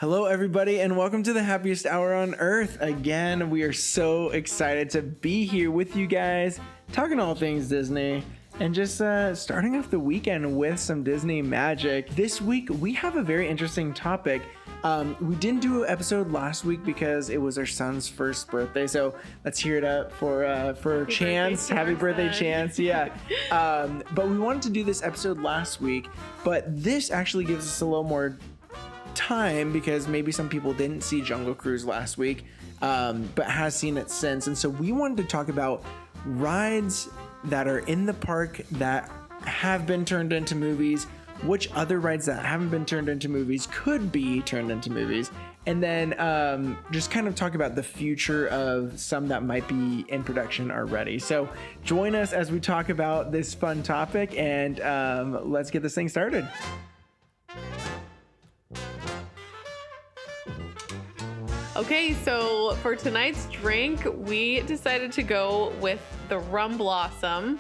Hello, everybody, and welcome to the happiest hour on earth. Again, we are so excited to be here with you guys, talking all things Disney, and just starting off the weekend with some Disney magic. This week, we have a very interesting topic. We didn't do an episode last week because it was our son's first birthday, so let's hear it up for Chance. Happy birthday, Chance! Yeah, but we wanted to do this episode last week, but this actually gives us a little more time because maybe some people didn't see Jungle Cruise last week, but has seen it since, and so we wanted to talk about rides that are in the park that have been turned into movies, which other rides that haven't been turned into movies could be turned into movies, and then just kind of talk about the future of some that might be in production already. So join us as we talk about this fun topic, and let's get this thing started. Okay, so for tonight's drink, we decided to go with the Rum Blossom.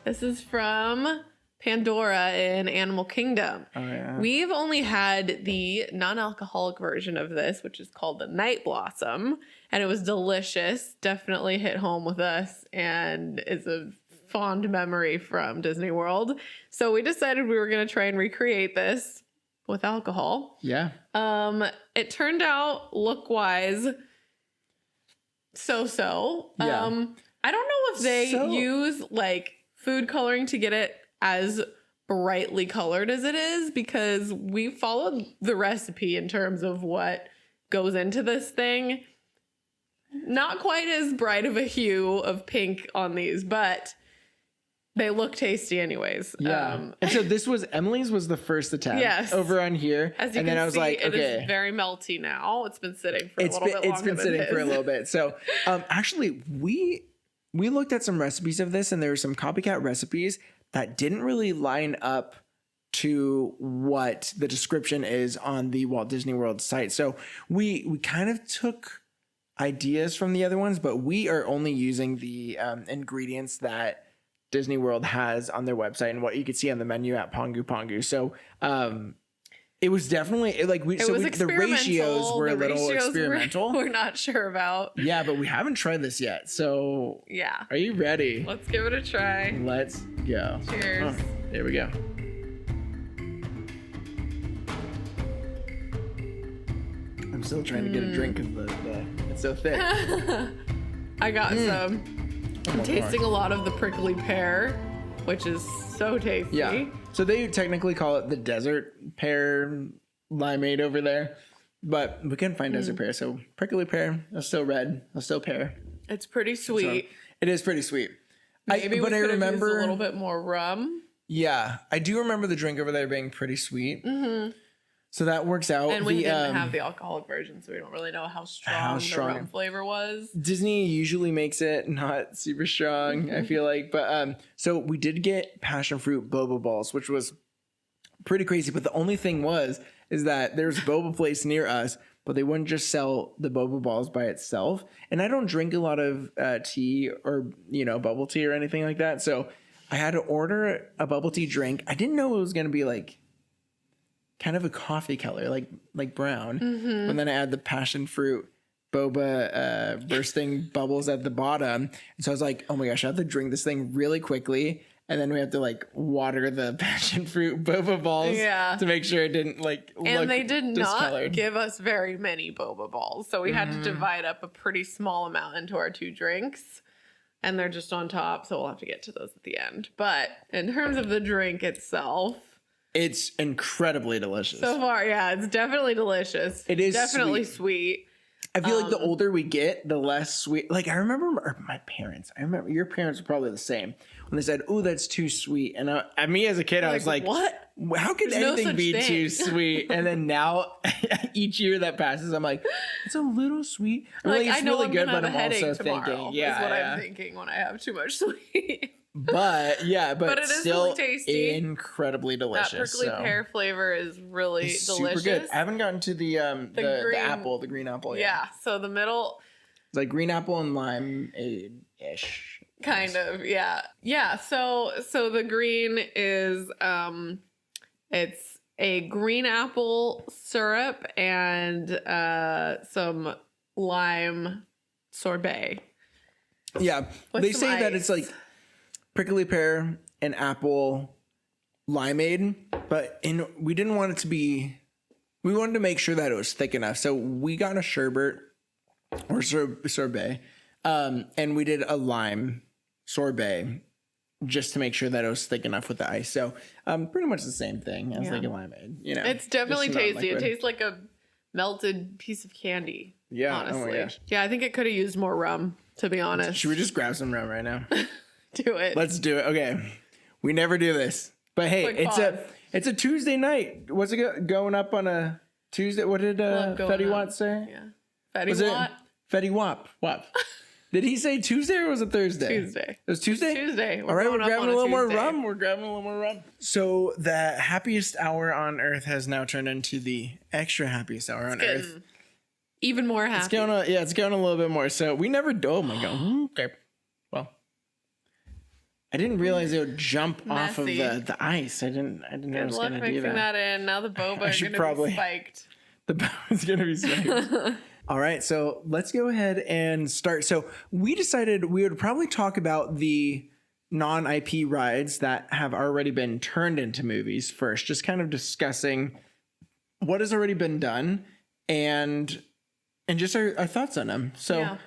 This is from Pandora in Animal Kingdom. Oh, yeah. We've only had the non-alcoholic version of this, which is called the Night Blossom, and it was delicious. Definitely hit home with us, and is a fond memory from Disney World. So we decided we were going to try and recreate this with alcohol. Yeah. It turned out look-wise so-so. Yeah. I don't know if they use like food coloring to get it as brightly colored as it is, because we followed the recipe in terms of what goes into this thing. Not quite as bright of a hue of pink on these, but they look tasty anyways. Yeah. And so this was Emily's was the first attempt over on here. As you and can then I was see, like, okay. It is very melty now. It's been sitting for a little bit longer. It's been sitting for a little bit. So actually we looked at some recipes of this, and there were some copycat recipes that didn't really line up to what the description is on the Walt Disney World site. So we kind of took ideas from the other ones, but we are only using the ingredients that Disney World has on their website and what you could see on the menu at Pongu Pongu. So it was definitely like the ratios were a little experimental. We're not sure about. Yeah, but we haven't tried this yet. So yeah, are you ready? Let's give it a try. Let's go. Cheers. Oh, there we go. I'm still trying to get a drink because it's so thick. I got some. I'm tasting a lot of the prickly pear, which is so tasty. Yeah. So they technically call it the desert pear limeade over there, but we couldn't find desert pear. So prickly pear, that's still red, that's still pear. It's pretty sweet. So it is pretty sweet. Maybe we could have used a little bit more rum. Yeah. I do remember the drink over there being pretty sweet. Mm-hmm. So that works out. And we didn't have the alcoholic version, so we don't really know how strong the rum flavor was. Disney usually makes it not super strong, I feel like. But so we did get passion fruit boba balls, which was pretty crazy. But the only thing is that there's a boba place near us, but they wouldn't just sell the boba balls by itself. And I don't drink a lot of tea or, bubble tea or anything like that. So I had to order a bubble tea drink. I didn't know it was going to be like kind of a coffee color, like brown. Mm-hmm. And then I add the passion fruit boba bursting bubbles at the bottom. And so I was like, oh my gosh, I have to drink this thing really quickly. And then we have to like water the passion fruit boba balls to make sure it didn't and they did not give us very many boba balls. So we had to divide up a pretty small amount into our two drinks. And they're just on top. So we'll have to get to those at the end. But in terms of the drink itself, it's incredibly delicious. So far, yeah, it's definitely delicious. It is definitely sweet. I feel like the older we get, the less sweet. Like I remember my parents. I remember your parents were probably the same when they said, "Oh, that's too sweet." And me as a kid, I was like, "What? How could anything be too sweet?" And then now, each year that passes, I'm like, "It's a little sweet." I know really good, but I'm also thinking, is what I'm thinking when I have too much sweet. But but it is still really tasty. Incredibly delicious. That prickly pear flavor is really delicious. Super good. I haven't gotten to the green apple yet. Yeah, so the middle. It's like green apple and lime-ish. Kind of, yeah. Yeah, so the green is it's a green apple syrup and some lime sorbet. Yeah, they say that it's like prickly pear and apple limeade, but we didn't want it to be. We wanted to make sure that it was thick enough, so we got a sherbet or sorbet, and we did a lime sorbet just to make sure that it was thick enough with the ice. So pretty much the same thing as like a limeade. You know, it's definitely tasty. It tastes like a melted piece of candy. Yeah, honestly. oh my gosh. Yeah, I think it could have used more rum, to be honest. Should we just grab some rum right now? Do it. Let's do it. Okay, we never do this, but hey, it's a Tuesday night. What's it going up on a Tuesday? What did Fetty Watt say? Yeah, Fetty Watt. Fetty Wap. Did he say Tuesday or was it Thursday? Tuesday. It was Tuesday? Tuesday. All right, we're grabbing a little more rum. We're grabbing a little more rum. So the happiest hour on earth has now turned into the extra happiest hour on earth. Even more happy. It's going a little bit more. So we never do. Oh my God. Okay. Well, I didn't realize it would jump off of the ice. I didn't know it was going to do that. Good luck mixing that in. Now the boba is going to be spiked. The boba's going to be spiked. All right, so let's go ahead and start. So we decided we would probably talk about the non-IP rides that have already been turned into movies first, just kind of discussing what has already been done and just our thoughts on them. So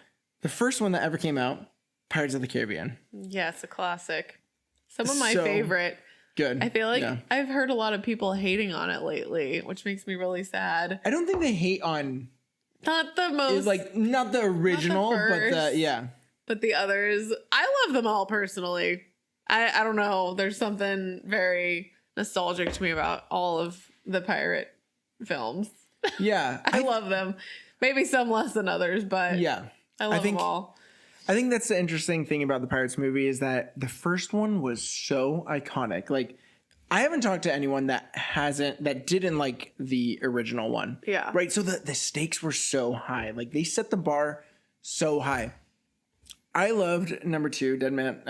the first one that ever came out, Pirates of the Caribbean. Yes, a classic. Some of my favorite. Good. I feel like I've heard a lot of people hating on it lately, which makes me really sad. I don't think they hate on... Not the most, like not the original, but the others. I love them all personally. I don't know. There's something very nostalgic to me about all of the pirate films. Yeah, I love them. Maybe some less than others, but yeah, I love them all. I think that's the interesting thing about the Pirates movie is that the first one was so iconic. Like, I haven't talked to anyone that didn't like the original one. Yeah. Right. So the stakes were so high. Like they set the bar so high. I loved number 2, Dead Man.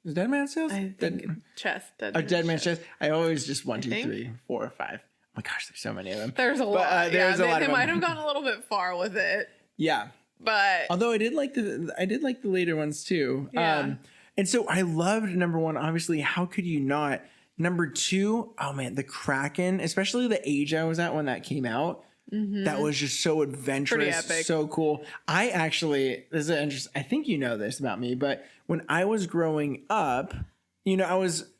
Is Dead Man's Chest? Dead Man's Chest. I always just 1, 2, 3, 4, 5. Oh my gosh, there's so many of them. There's a lot. There's a lot of them. They might have gone a little bit far with it. Yeah. But although I did like the later ones too. Yeah. And so I loved number 1. Obviously, how could you not? Number 2, oh man, the Kraken, especially the age I was at when that came out, that was just so adventurous, so cool. I actually, this is interesting. I think you know this about me, but when I was growing up, I was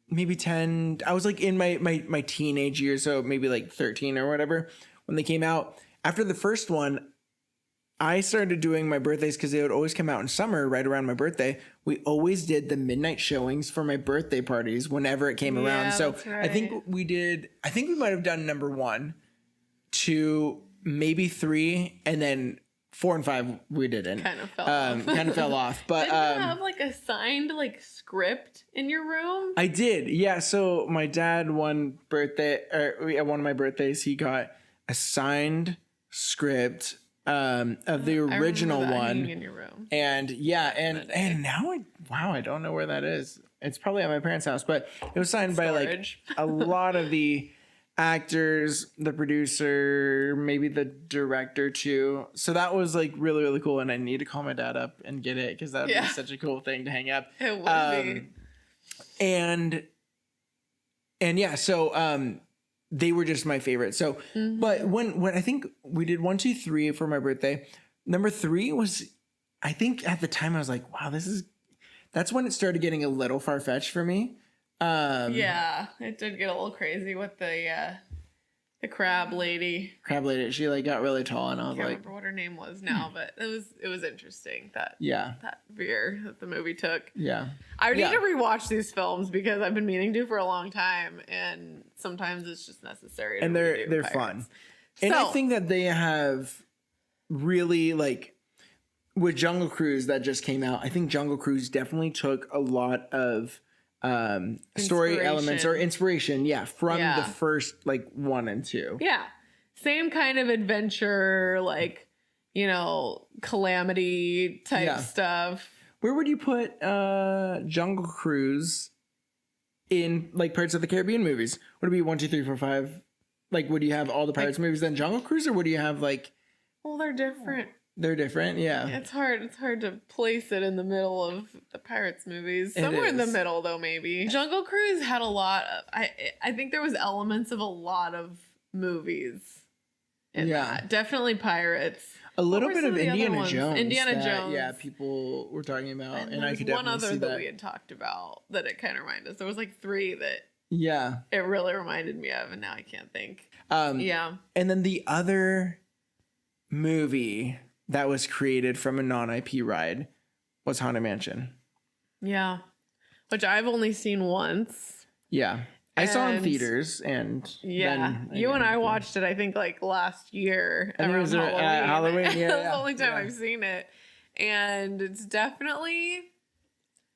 maybe 10. I was like in my teenage years, so maybe like 13 or whatever when they came out. After the first one, I started doing my birthdays because they would always come out in summer right around my birthday. We always did the midnight showings for my birthday parties whenever it came around. So right. I think we might have done number 1, 2, maybe 3, and then 4 and 5 we didn't. Kind of fell off. But didn't you have like a signed like script in your room? I did. Yeah. So my dad one of my birthdays, he got a signed script of the original one in your room. And and now I don't know where that is. It's probably at my parents' house, but it was signed by like a lot of the actors, the producer, maybe the director too. So that was like really, really cool. And I need to call my dad up and get it because that would be such a cool thing to hang up. It would be. And yeah, so they were just my favorite. So, but when I think we did 1, 2, 3 for my birthday, number 3 was, I think at the time I was like, wow, that's when it started getting a little far fetched for me. Yeah, it did get a little crazy with the crab lady. She like got really tall, and I was I can't remember what her name was now, but it was interesting that veer that the movie took. Yeah, I need to rewatch these films because I've been meaning to for a long time, and sometimes it's just necessary. And they're fun, and I think that they have really like with Jungle Cruise that just came out. I think Jungle Cruise definitely took a lot of story elements or inspiration from the first like 1 and 2. Same kind of adventure, like calamity type stuff. Where would you put Jungle Cruise in like Pirates of the Caribbean movies? Would it be 1, 2, 3, 4, 5? Like, would you have all the Pirates movies then Jungle Cruise, or would you have like? Well, they're different. They're different, yeah. It's hard to place it in the middle of the Pirates movies. Somewhere in the middle, though, maybe. Jungle Cruise had a lot of. I think there was elements of a lot of movies in that. Definitely Pirates. A little bit of Indiana Jones. Indiana Jones. Yeah, people were talking about, and I could definitely see that. One other that we had talked about that it kind of reminded us. There was like 3 that. Yeah. It really reminded me of, and now I can't think. Yeah. And then the other movie that was created from a non-IP ride was Haunted Mansion. Yeah. Which I've only seen once. Yeah. I saw in theaters, and then you and I watched it, I think, like last year around Halloween. Yeah, That's the only time I've seen it. And it's definitely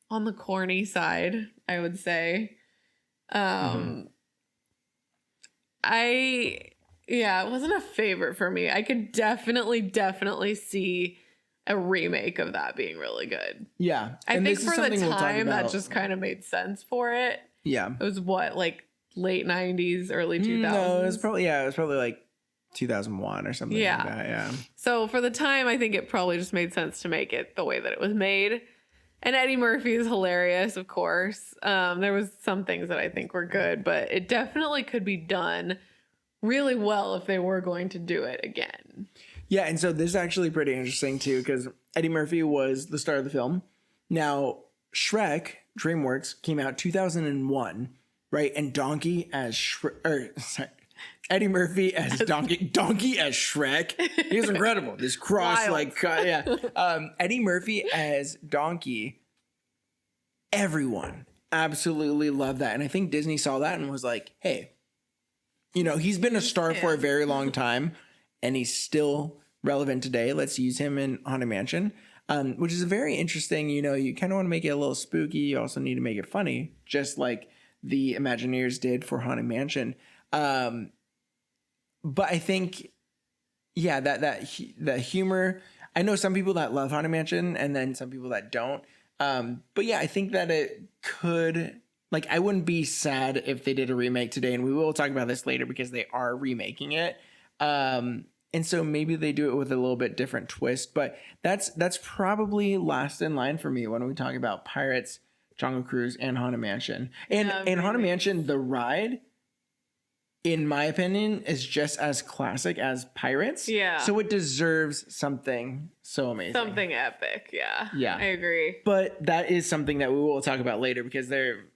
on the corny side, I would say. It wasn't a favorite for me. I could definitely see a remake of that being really good. Yeah. I think for the time that just kind of made sense for it. Yeah. It was what, like late 90s, early 2000s? No, it was probably like 2001 or something like that. Yeah. So for the time, I think it probably just made sense to make it the way that it was made. And Eddie Murphy is hilarious, of course. There was some things that I think were good, but it definitely could be done really well if they were going to do it again. Yeah, and so this is actually pretty interesting too, because Eddie Murphy was the star of the film. Now, Shrek, DreamWorks, came out 2001, right? And Eddie Murphy as Donkey as Shrek. He was incredible. This cross, Eddie Murphy as Donkey. Everyone absolutely loved that. And I think Disney saw that and was like, hey, he's been a star for a very long time and he's still relevant today. Let's use him in Haunted Mansion, which is very interesting. You kind of want to make it a little spooky. You also need to make it funny, just like the Imagineers did for Haunted Mansion. But I think, that humor, I know some people that love Haunted Mansion and then some people that don't. But yeah, I think that it could, like, I wouldn't be sad if they did a remake today, and we will talk about this later because they are remaking it. And so maybe they do it with a little bit different twist, but that's probably last in line for me when we talk about Pirates, Jungle Cruise, and Haunted Mansion. And Haunted Mansion, the ride, in my opinion, is just as classic as Pirates. Yeah. So it deserves something so amazing. Something epic, yeah. Yeah. I agree. But that is something that we will talk about later because there,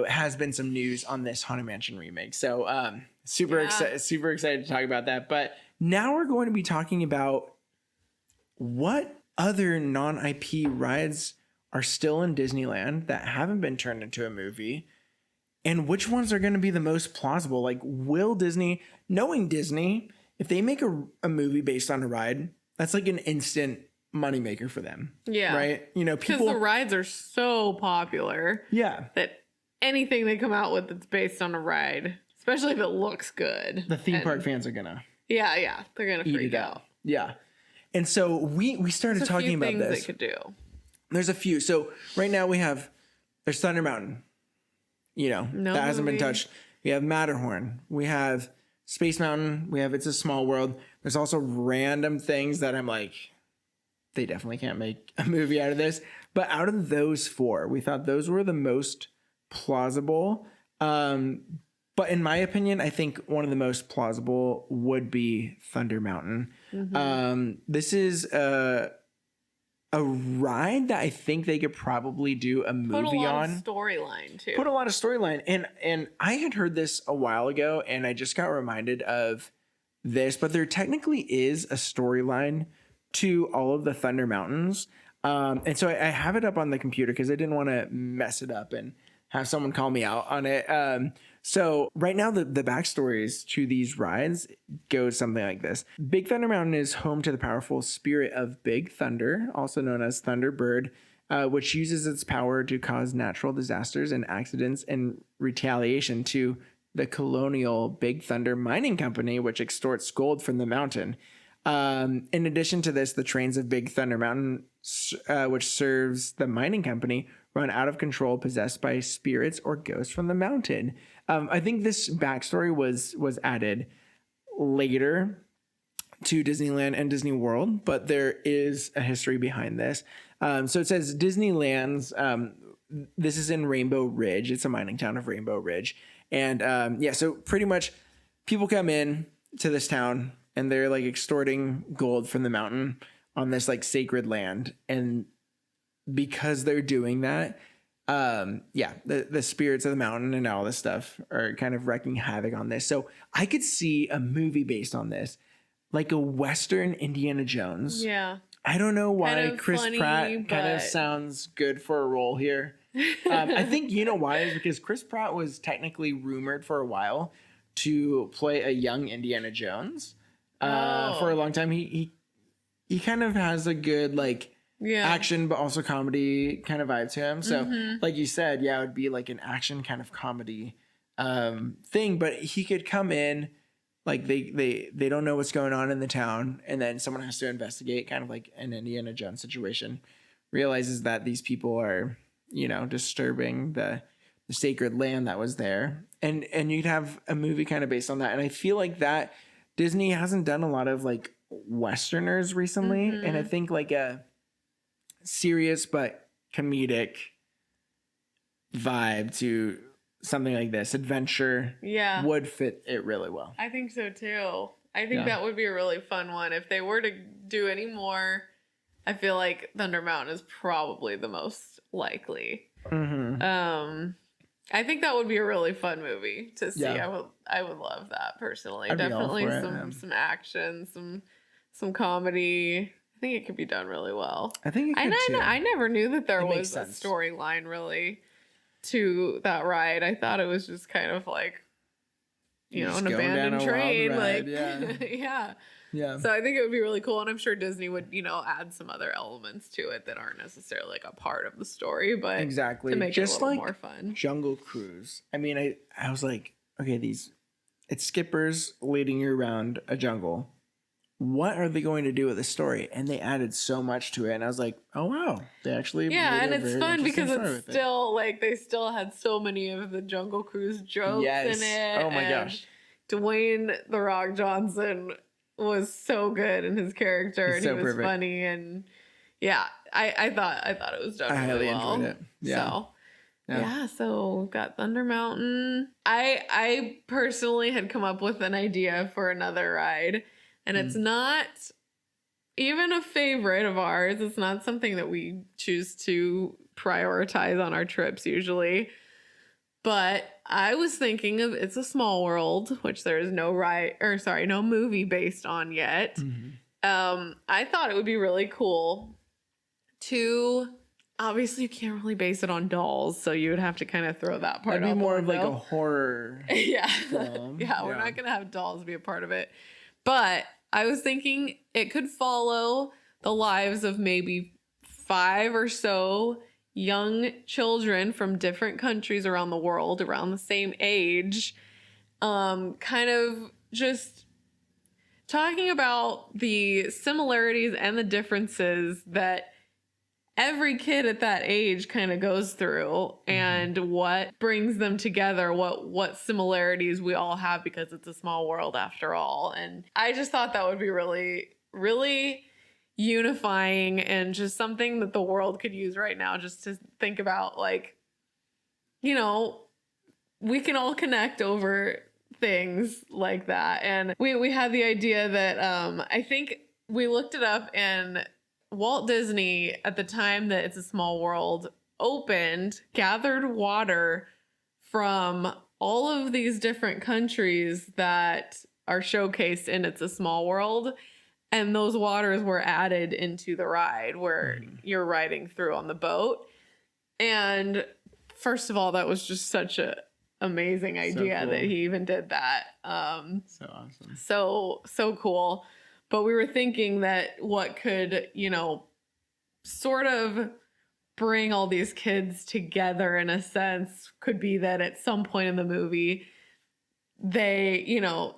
has been some news on this Haunted Mansion remake. So super excited to talk about that. But now we're going to be talking about what other non-IP rides are still in Disneyland that haven't been turned into a movie. And which ones are going to be the most plausible? Like, will Disney, knowing Disney, if they make a movie based on a ride, that's like an instant moneymaker for them. Yeah. Right? People... Because the rides are so popular. Yeah. That anything they come out with that's based on a ride, especially if it looks good. The theme park fans are going to... Yeah. They're going to freak out. Yeah. And so we started talking about this. There's a few things they could do. There's a few. So right now there's Thunder Mountain. That hasn't been touched. We have Matterhorn. We have Space Mountain. We have It's a Small World. There's also random things that I'm like, they definitely can't make a movie out of this. But out of those 4, we thought those were the most plausible. But in my opinion, I think one of the most plausible would be Thunder Mountain. Mm-hmm. This is a ride that I think they could probably do a movie on. Put a lot of storyline too. Put a lot of storyline. And I had heard this a while ago and I just got reminded of this, but there technically is a storyline to all of the Thunder Mountains. And so I have it up on the computer because I didn't want to mess it up and have someone call me out on it. So right now, the backstories to these rides goes something like this. Big Thunder Mountain is home to the powerful spirit of Big Thunder, also known as Thunderbird, which uses its power to cause natural disasters and accidents in retaliation to the colonial Big Thunder Mining Company, which extorts gold from the mountain. In addition to this, the trains of Big Thunder Mountain, which serves the mining company, run out of control, possessed by spirits or ghosts from the mountain. I think this backstory was added later to Disneyland and Disney World, but there is a history behind this. So it says Disneyland's, this is in Rainbow Ridge. It's a mining town of Rainbow Ridge. And so pretty much people come in to this town and they're like extorting gold from the mountain on this like sacred land. And because they're doing that, the spirits of the mountain and all this stuff are kind of wreaking havoc on this. So I could see a movie based on this, like a Western Indiana Jones. Yeah. I don't know why kind of Chris funny, Pratt kind of sounds good for a role here. I think you know why is because Chris Pratt was technically rumored for a while to play a young Indiana Jones. For a long time, he kind of has a good like action but also comedy kind of vibe to him. So like you said, it would be like an action kind of comedy thing. But he could come in. Like they don't know what's going on in the town, and then someone has to investigate, kind of like an Indiana Jones situation. Realizes that these people are, disturbing the sacred land that was there, and you'd have a movie kind of based on that. And I feel like that Disney hasn't done a lot of like Westerners recently, and I think like a serious but comedic vibe to something like this adventure would fit it really well. I think so too. I think that would be a really fun one. If they were to do any more, I feel like Thunder Mountain is probably the most likely. I think that would be a really fun movie to see. I would love that personally. Definitely some action, some comedy. I think it could be done really well. I think it could too. I never knew that there was a storyline really to that ride. I thought it was just kind of like, an abandoned train. Like, So I think it would be really cool. And I'm sure Disney would, add some other elements to it that aren't necessarily like a part of the story, but exactly to make just it a little like more fun. Jungle Cruise. I mean, I was like, okay, it's skippers leading you around a jungle. What are they going to do with the story? And they added so much to it. And I was like, oh, wow. They actually and it's fun because it's still like they still had so many of the Jungle Cruise jokes in it. Oh, my gosh. Dwayne "The Rock" Johnson was so good in his character. He's and so he was perfect. Funny. And I thought it was done really well. Enjoyed it. Yeah. So got Thunder Mountain. I personally had come up with an idea for another ride. And it's not even a favorite of ours. It's not something that we choose to prioritize on our trips usually. But I was thinking of It's a Small World, which there is no movie based on yet. I thought it would be really cool to, obviously you can't really base it on dolls, so you would have to kind of throw that part out. That'd be more of like a horror film. We're not going to have dolls be a part of it. But I was thinking it could follow the lives of maybe 5 or so young children from different countries around the world, around the same age, kind of just talking about the similarities and the differences that every kid at that age kind of goes through and what brings them together, what similarities we all have because it's a small world after all. And I just thought that would be really, really unifying and just something that the world could use right now just to think about, like, we can all connect over things like that. And we had the idea that I think we looked it up, and Walt Disney, at the time that It's a Small World opened, gathered water from all of these different countries that are showcased in It's a Small World. And those waters were added into the ride where you're riding through on the boat. And first of all, that was just such a amazing idea that he even did that. So awesome. So cool. But we were thinking that what could, sort of bring all these kids together in a sense could be that at some point in the movie, they,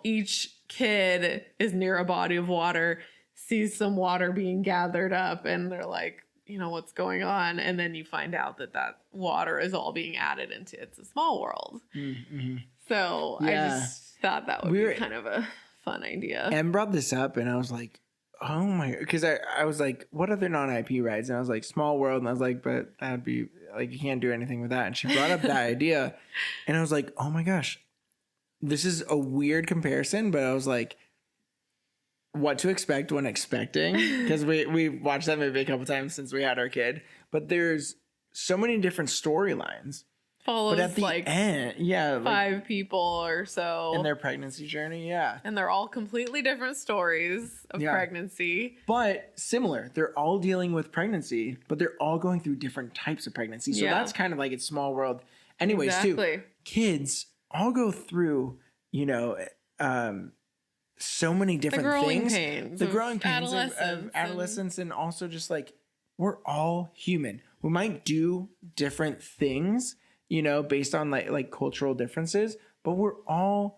each kid is near a body of water, sees some water being gathered up, and they're like, what's going on, and then you find out that water is all being added into It's a Small World. Mm-hmm. So I just thought that would be kind of a fun idea. Em brought this up, and I was like, oh my, because I was like, what other non-IP rides? And I was like, Small World, and I was like, but that'd be like, you can't do anything with that. And she brought up that idea, and I was like, oh my gosh, this is a weird comparison, but I was like, what to expect when expecting, because we watched that movie a couple times since we had our kid, but there's so many different storylines. Follows, but at the end, 5 people or so in their pregnancy journey, and they're all completely different stories of pregnancy, but similar. They're all dealing with pregnancy, but they're all going through different types of pregnancy. So that's kind of like It's Small World. Anyways, too, kids all go through, so many different things. The growing pains of adolescence, and also just like, we're all human. We might do different things, based on like cultural differences, but we're all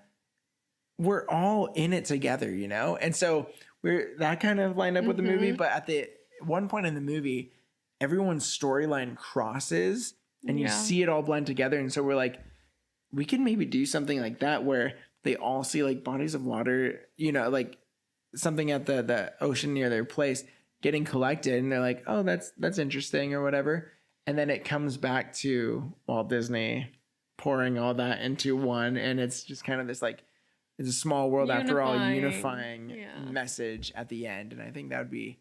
in it together, And so that kind of lined up with the movie, but at the one point in the movie, everyone's storyline crosses and you see it all blend together. And so we're like, we can maybe do something like that where they all see like bodies of water, like something at the ocean near their place getting collected, and they're like, oh, that's interesting or whatever. And then it comes back to Walt Disney pouring all that into one, and it's just kind of this like, it's a small world after all, unifying message at the end. And I think that would be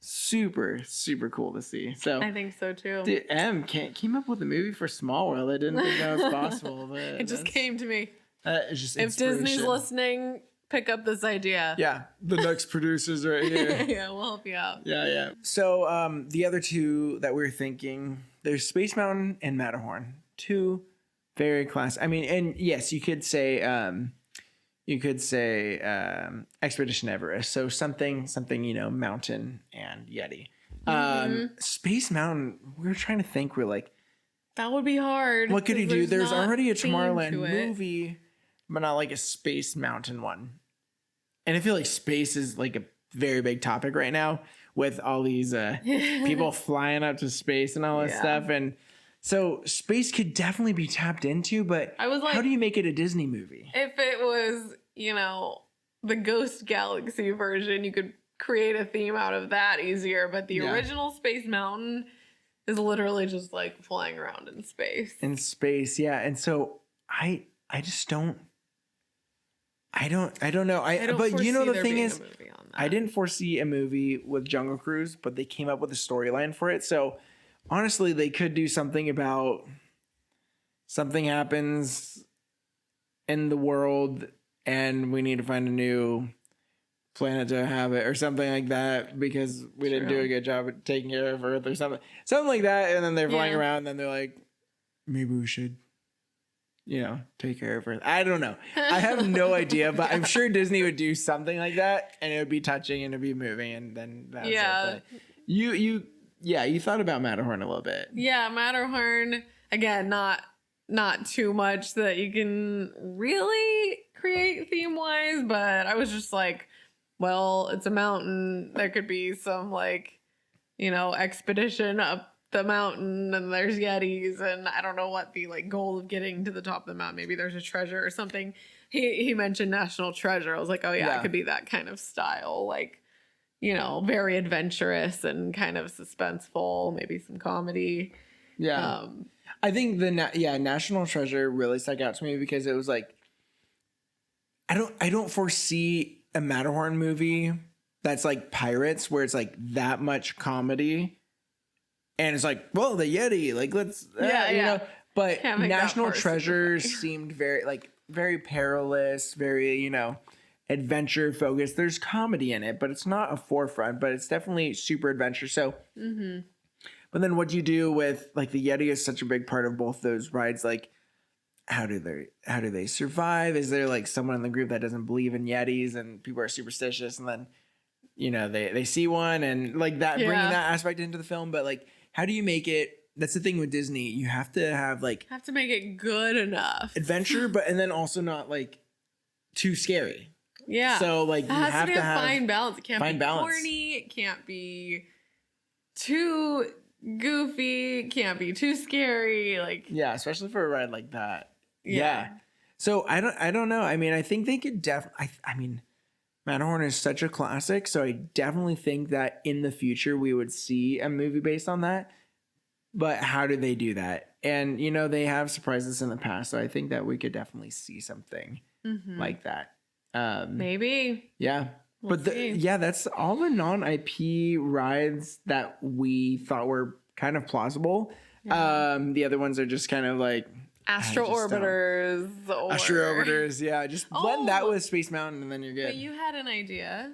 super, super cool to see. So I think so too. Dude, came up with a movie for Small World. I didn't think that was possible, but it just came to me. It's just if Disney's listening, pick up this idea. Yeah, the next producers right here. Yeah, we'll help you out. Yeah. So the other two that we're thinking, there's Space Mountain and Matterhorn. Two very classic. I mean, and yes, you could say Expedition Everest. So something mountain and Yeti. Space Mountain, we were trying to think, we're like, that would be hard. What could you do? There's already a Tomorrowland movie, but not like a Space Mountain one. And I feel like space is like a very big topic right now with all these people flying up to space and all this stuff. And so space could definitely be tapped into, but I was like, how do you make it a Disney movie? If it was, the Ghost Galaxy version, you could create a theme out of that easier. But the original Space Mountain is literally just like flying around in space. In space, yeah. And so I just don't. I don't know. But the thing is, I didn't foresee a movie with Jungle Cruise, but they came up with a storyline for it. So honestly, they could do something about something happens in the world and we need to find a new planet to have it or something like that because we didn't do a good job at taking care of Earth or something like that. And then they're flying around and then they're like, maybe we should take care of Earth. I don't know. I have no idea, but I'm sure Disney would do something like that and it would be touching and it'd be moving and then that's it. But you thought about Matterhorn a little bit. Yeah, Matterhorn, again, not too much that you can really create theme-wise, but I was just like, well, it's a mountain. There could be some expedition up the mountain and there's Yetis and I don't know what the goal of getting to the top of the mountain. Maybe there's a treasure or something. He mentioned National Treasure. I was like, oh yeah, it could be that kind of style, very adventurous and kind of suspenseful, maybe some comedy. Yeah. I think National Treasure really stuck out to me because it was like, I don't foresee a Matterhorn movie that's like Pirates where it's like that much comedy. And it's like, well, the Yeti, let's, but National Treasure seemed very perilous, very, adventure focused. There's comedy in it, but it's not a forefront, but it's definitely super adventure. So, but then what do you do with the Yeti is such a big part of both those rides. Like, how do they survive? Is there someone in the group that doesn't believe in Yetis and people are superstitious and then, they see one and bringing that aspect into the film. But how do you make it? That's the thing with Disney. You have to have have to make it good enough adventure, and then also not too scary. Yeah. So you it has have to be to a have fine balance. It can't be balance. corny. It can't be too goofy, can't be too scary. Like, Yeah, especially for a ride like that. yeah. So I don't know. I mean, I think they could definitely. I mean, Matterhorn is such a classic, so I definitely think that in the future we would see a movie based on that. But how do they do that? And you know, they have surprised us in the past, so I think that we could definitely see something like that. Maybe. Yeah. We'll But yeah, that's all the non-IP rides that we thought were kind of plausible. Yeah. The other ones are just kind of like Astro Orbiters. Astro Orbiters, yeah. Just blend that with Space Mountain and then you're good. But you had an idea.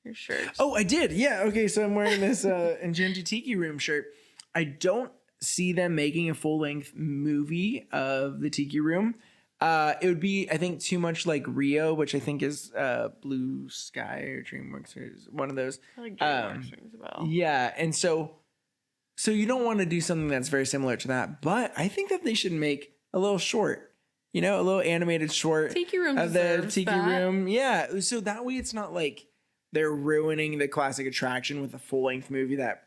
Your shirt. Oh, I did. Yeah. Okay. So I'm wearing this Enchanted Tiki Room shirt. I don't see them making a full-length movie of the Tiki Room. It would be, I think, too much like Rio, which I think is Blue Sky or DreamWorks or one of those. I like DreamWorks rings a bell. Yeah, and so you don't want to do something that's very similar to that, but I think that they should make a little short, you know, a little animated short Tiki Room of the Tiki that. Room. Yeah, so that way it's not like they're ruining the classic attraction with a full-length movie that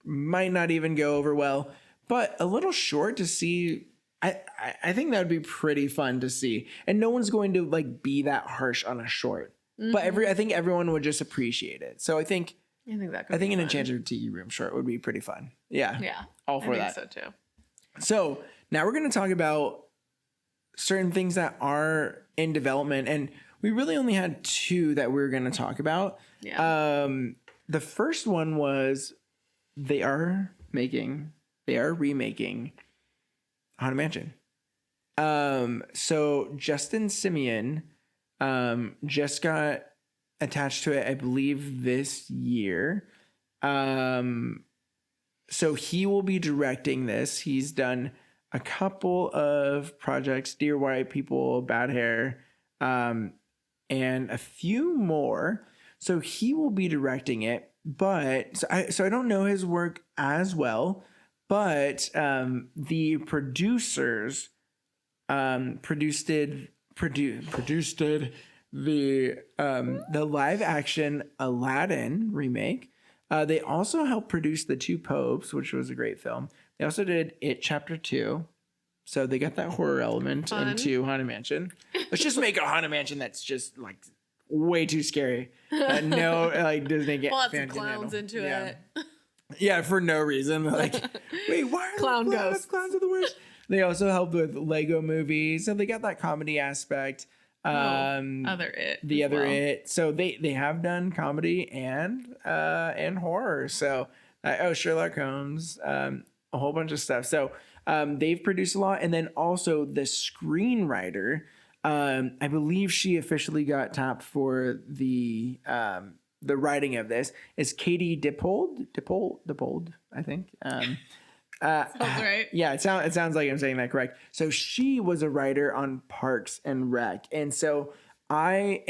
might not even go over well, but a little short to see. I think that would be pretty fun to see, and no one's going to like be that harsh on a short. But I think everyone would just appreciate it. So I think that could an fun. Enchanted Tiki Room short would be pretty fun. Yeah, all for that. So too. So now we're going to talk about certain things that are in development, and we really only had two that we were going to talk about. Yeah. The first one was they are remaking Haunted Mansion. So Justin Simeon just got attached to it, I believe, this year. So he will be directing this. He's done a couple of projects, Dear White People, Bad Hair, and a few more. So he will be directing it, but so I don't know his work as well. But the producers produced the live action Aladdin remake. They also helped produce The Two Popes, which was a great film. They also did It Chapter 2. So they got that horror element into Haunted Mansion. Let's just make a Haunted Mansion that's just like way too scary. No, like Disney get lots of clowns into it. Yeah, for no reason. Like, wait, why are clown ghosts? Clowns are the worst. They also helped with Lego movies, so they got that comedy aspect. Other It. So they have done comedy and horror. So Sherlock Holmes, a whole bunch of stuff. So they've produced a lot, and then also the screenwriter. I believe she officially got tapped for the writing of this is Katie Dippold, I think. Sounds right. Yeah, it sounds like I'm saying that correct. So she was a writer on Parks and Rec. And so I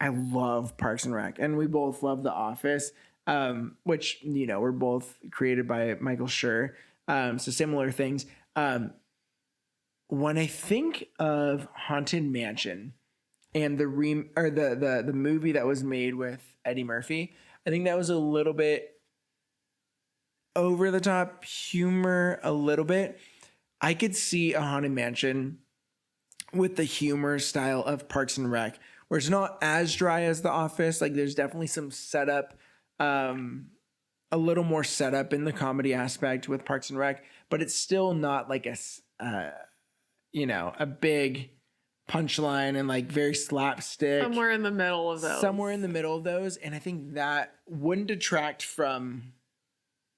love Parks and Rec, and we both love The Office, which, you know, we're both created by Michael Schur. So similar things. When I think of Haunted Mansion and the movie that was made with Eddie Murphy, I think that was a little bit over the top humor, a little bit. I could see a Haunted Mansion with the humor style of Parks and Rec, where it's not as dry as The Office. Like there's definitely some setup, a little more setup in the comedy aspect with Parks and Rec, but it's still not like a big punchline and like very slapstick. Somewhere in the middle of those. And I think that wouldn't detract from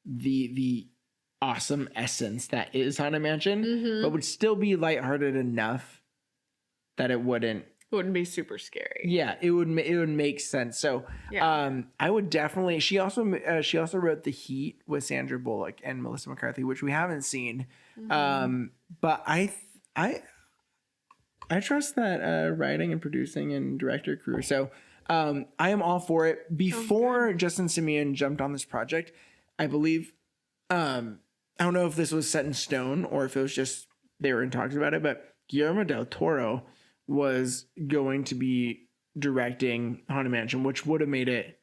the awesome essence that is Haunted Mansion, but would still be lighthearted enough that it wouldn't be super scary. Yeah, it would make sense. So I would definitely. She also wrote The Heat with Sandra Bullock and Melissa McCarthy, which we haven't seen. But I trust that writing and producing and director crew. So I am all for it. Before Justin Simeon jumped on this project, I believe, I don't know if this was set in stone or if it was just they were in talks about it, but Guillermo del Toro was going to be directing Haunted Mansion, which would have made it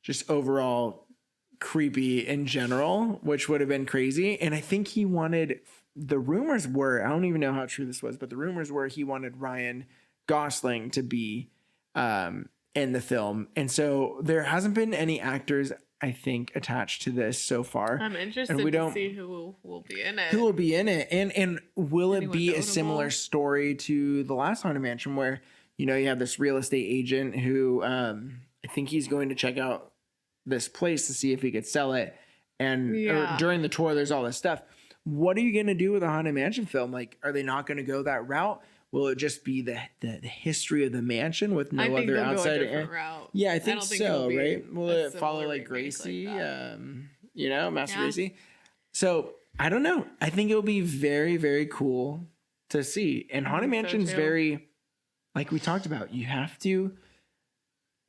just overall creepy in general, which would have been crazy. And I think he wanted, the rumors were, I don't even know how true this was, but the rumors were he wanted Ryan Gosling to be in the film. And so there hasn't been any actors, I think, attached to this so far. I'm interested to see who will be in it. Who will be in it? And will Anyone it be notable? A similar story to the last Haunted Mansion where, you know, you have this real estate agent who I think he's going to check out this place to see if he could sell it. And during the tour, there's all this stuff. What are you going to do with a Haunted Mansion film? Like, are they not going to go that route? Will it just be the history of the mansion with no other outside route? Yeah, I think so, right? Will it follow like Gracie, you know, Master Gracie? So I don't know. I think it'll be very, very cool to see. And Haunted Mansion's very, like we talked about, you have to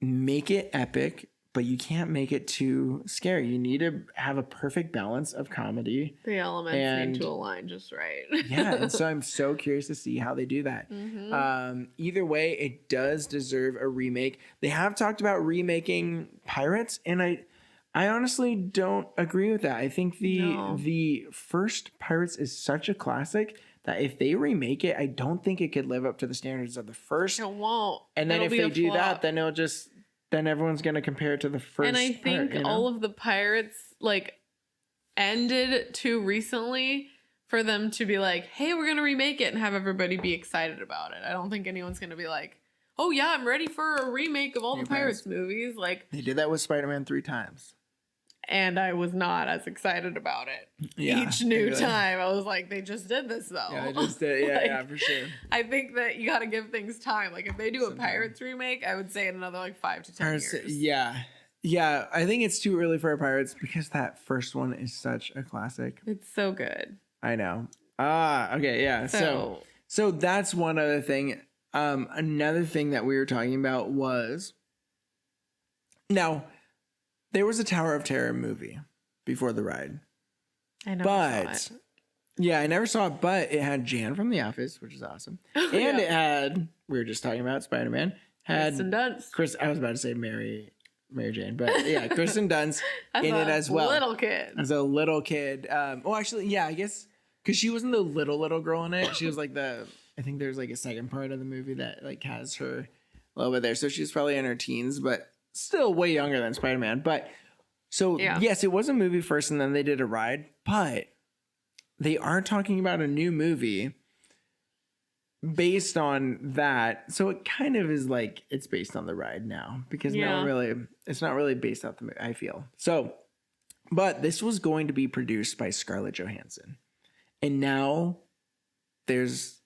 make it epic, but you can't make it too scary. You need to have a perfect balance of comedy. The elements need to align just right. Yeah, and so I'm so curious to see how they do that. Either way, it does deserve a remake. They have talked about remaking Pirates, and I honestly don't agree with that. I think the first Pirates is such a classic that if they remake it, I don't think it could live up to the standards of the first. It won't. And then if they do that, then it'll just... then everyone's going to compare it to the first. And I think all of the Pirates like ended too recently for them to be like, hey, we're going to remake it and have everybody be excited about it. I don't think anyone's going to be like, oh yeah, I'm ready for a remake of all the Pirates movies. Like, they did that with Spider-Man 3 times. And I was not as excited about it each new time. I was like, they just did this though. Yeah, they just did. Yeah, yeah, for sure. I think that you got to give things time. Like if they do a Pirates remake, I would say in another like 5 to 10 years. Yeah. Yeah, I think it's too early for a Pirates because that first one is such a classic. It's so good. I know. Okay, yeah. So that's one other thing. Another thing that we were talking about was now there was a Tower of Terror movie before the ride. I never saw it. Yeah, I never saw it, but it had Jan from The Office, which is awesome. And it had, we were just talking about Spider-Man, had Kristen Dunst. I was about to say Mary Jane, but yeah, Kristen Dunst in it as well. As a little kid. Well, actually, yeah, I guess because she wasn't the little girl in it. She was like I think there's like a second part of the movie that like has her a little bit there. So she's probably in her teens, but still way younger than Spider-Man. But so yes, it was a movie first and then they did a ride, but they are talking about a new movie based on that. So it kind of is like it's based on the ride now because it's not really based off the movie, I feel. So, but this was going to be produced by Scarlett Johansson. And now there's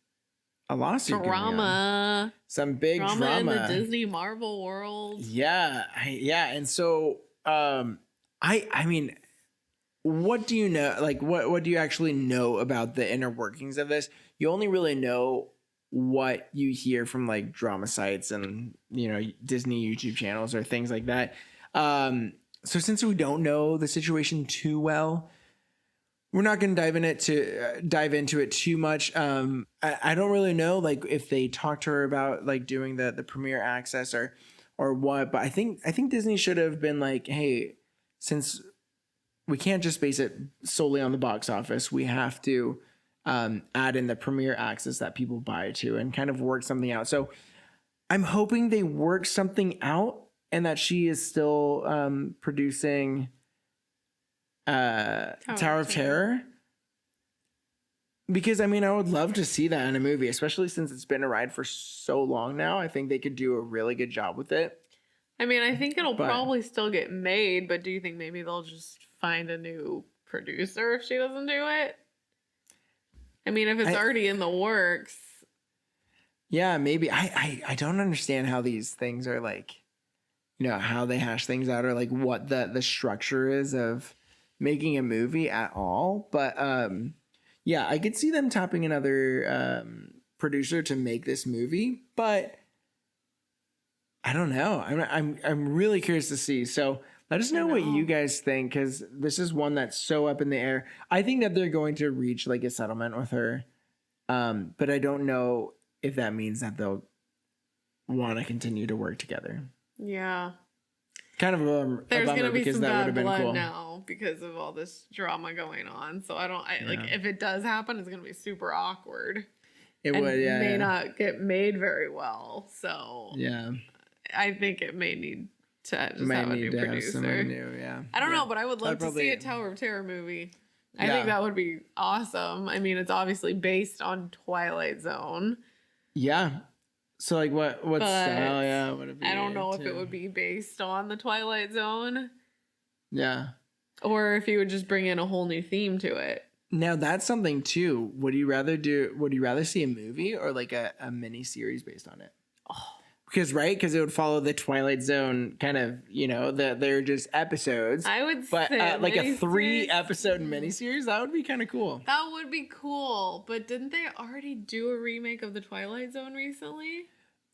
a lawsuit drama. Some big drama in the Disney Marvel world. Yeah. And so I mean, what do you know? Like, what do you actually know about the inner workings of this? You only really know what you hear from like drama sites and, you know, Disney YouTube channels or things like that. So since we don't know the situation too well, we're not going to dive into it too much. I don't really know like if they talked to her about like doing the premiere access or what, but I think Disney should have been like, hey, since we can't just base it solely on the box office, we have to add in the premiere access that people buy to and kind of work something out. So I'm hoping they work something out and that she is still producing Tower of Terror. Because I mean, I would love to see that in a movie, especially since it's been a ride for so long now. I think they could do a really good job with it. I mean, I think it'll probably still get made, but do you think maybe they'll just find a new producer if she doesn't do it? I mean, if it's already in the works. Yeah, maybe. I don't understand how these things are like, you know, how they hash things out or like what the structure is of making a movie at all. But yeah, I could see them tapping another producer to make this movie, but I don't know. I'm really curious to see. So let us know what you guys think, because this is one that's so up in the air. I think that they're going to reach like a settlement with her, but I don't know if that means that they'll want to continue to work together. Yeah. kind of a There's bummer gonna be because some that would bad have been blood cool. now because of all this drama going on. So like if it does happen, it's gonna be super awkward. It and would, yeah. may not get made very well. So yeah, I think it may need to just might have a need new to have producer. someone new. Yeah, I don't know, but I would love I'd to see probably- a Tower of Terror movie. I Yeah. think that would be awesome. I mean, it's obviously based on Twilight Zone. Yeah. So like what But style? Yeah, would it be? I don't know if too? it would be based on the Twilight Zone Yeah. or if you would just bring in a whole new theme to it. Now that's something too. Would you rather see a movie or like a mini series based on it? Oh. Because it would follow the Twilight Zone kind of, they're just episodes. I would but say like a 3 miniseries. episode miniseries, that would be kind of cool. That would be cool, but didn't they already do a remake of the Twilight Zone recently?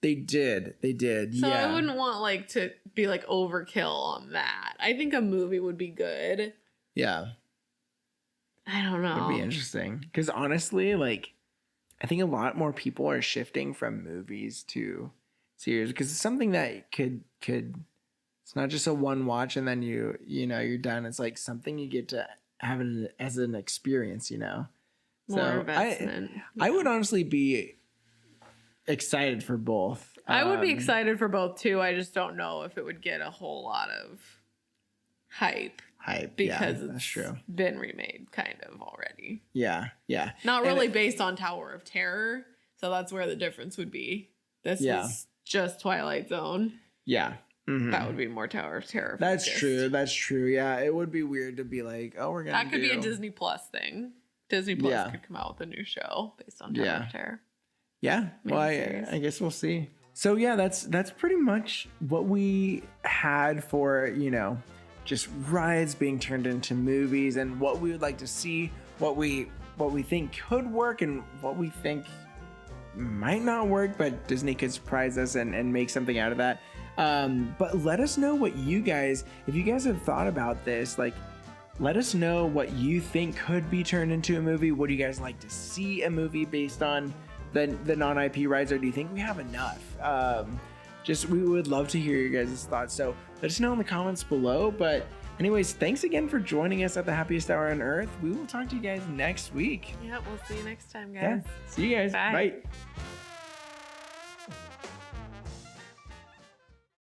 They did. So yeah. I wouldn't want like to be like overkill on that. I think a movie would be good. Yeah. I don't know. Would be interesting. Because honestly, like, I think a lot more people are shifting from movies to series because it's something that could it's not just a one watch and then you're done. It's like something you get to have it as an experience, More so investment. I would honestly be excited for both. I would be excited for both too. I just don't know if it would get a whole lot of hype because that's true. been remade kind of already. Yeah. Not really based on Tower of Terror. So that's where the difference would be. This is just Twilight Zone. Yeah. Mm-hmm. That would be more Tower of Terror. That's focused. true. Yeah, it would be weird to be like, oh, we're gonna. That could be a Disney Plus thing. Disney Plus could come out with a new show based on Tower of Terror. Yeah. Well, I guess we'll see. So yeah, that's pretty much what we had for just rides being turned into movies and what we would like to see, what we think could work and what we think might not work, but Disney could surprise us and make something out of that. But let us know what you guys, if you guys have thought about this, like, let us know what you think could be turned into a movie. Would you guys like to see a movie based on the non-IP rides, or do you think we have enough? We would love to hear your guys' thoughts. So let us know in the comments below. But anyways, thanks again for joining us at the happiest hour on earth. We will talk to you guys next week. Yeah, we'll see you next time, guys. Yeah. See you guys. Bye. Bye.